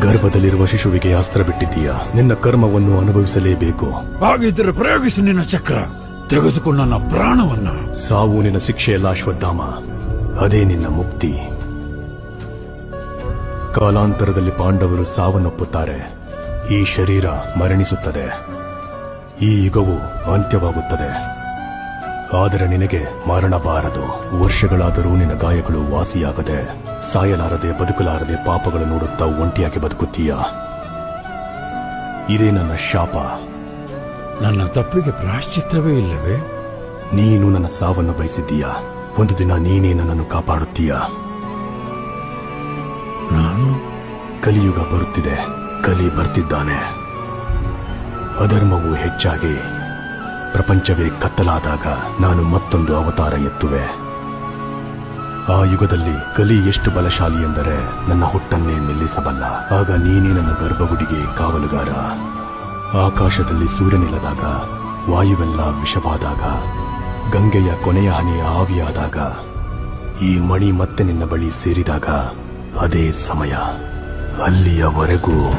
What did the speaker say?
ಗರ್ಭದಲ್ಲಿರುವ ಶಿಶುವಿಗೆ ಅಸ್ತ್ರ ಬಿಟ್ಟಿದ್ದೀಯ. ನಿನ್ನ ಕರ್ಮವನ್ನು ಅನುಭವಿಸಲೇಬೇಕು. ಹಾಗಿದ್ದರೆ ಪ್ರಯೋಗಿಸಿ ನಿನ್ನ ಚಕ್ರ, ತೆಗೆದುಕೊಂಡು ನನ್ನ ಪ್ರಾಣವನ್ನ. ಸಾವು ನಿನ್ನ ಶಿಕ್ಷೆಯಲ್ಲ ಅಶ್ವತ್ಥಾಮ, ಅದೇ ನಿನ್ನ ಮುಕ್ತಿ. ಕಾಲಾಂತರದಲ್ಲಿ ಪಾಂಡವರು ಸಾವನ್ನಪ್ಪುತ್ತಾರೆ. ಈ ಶರೀರ ಮರಣಿಸುತ್ತದೆ. ಈ ಯುಗವು ಅಂತ್ಯವಾಗುತ್ತದೆ. ಆದರೆ ನಿನಗೆ ಮರಣಬಾರದು. ವರ್ಷಗಳಾದರೂ ನಿನ್ನ ಗಾಯಗಳು ವಾಸಿಯಾಗದೆ, ಸಾಯಲಾರದೆ ಬದುಕಲಾರದೆ ಪಾಪಗಳು ನೋಡುತ್ತಾ ಒಂಟಿಯಾಗಿ ಬದುಕುತ್ತೀಯ. ಇದೇ ನನ್ನ ಶಾಪ. ನನ್ನ ತಪ್ಪಿಗೆ ಪ್ರಾಶ್ಚಿತ್ಯವೇ ಇಲ್ಲವೇ? ನೀನು ನನ್ನ ಸಾವನ್ನು ಬಯಸಿದ್ದೀಯ. ಒಂದು ದಿನ ನೀನೇ ನನ್ನನ್ನು ಕಾಪಾಡುತ್ತೀಯ. ನಾನು ಕಲಿಯುಗ ಬರುತ್ತಿದೆ. ಕಲಿ ಬರ್ತಿದ್ದಾನೆ. ಅಧರ್ಮವು ಹೆಚ್ಚಾಗಿ ಪ್ರಪಂಚವೇ ಕತ್ತಲಾದಾಗ ನಾನು ಮತ್ತೊಂದು ಅವತಾರ ಎತ್ತುವೆ. ಆ ಯುಗದಲ್ಲಿ ಕಲಿ ಎಷ್ಟು ಬಲಶಾಲಿ ಎಂದರೆ ನನ್ನ ಹುಟ್ಟನ್ನೇ ನಿಲ್ಲಿಸಬಲ್ಲ. ಆಗ ನೀನೇ ನನ್ನ ಗರ್ಭಗುಡಿಗೆ ಕಾವಲುಗಾರ. ಆಕಾಶದಲ್ಲಿ ಸೂರ್ಯನಿಲ್ಲದಾಗ, ವಾಯುವೆಲ್ಲ ವಿಷವಾದಾಗ, ಗಂಗೆಯ ಕೊನೆಯ ಹನಿ ಆವಿಯಾದಾಗ, ಈ ಮಣಿ ಮತ್ತೆ ನಿನ್ನ ಬಳಿ ಸೇರಿದಾಗ, ಅದೇ ಸಮಯ. ಅಲ್ಲಿಯವರೆಗೂ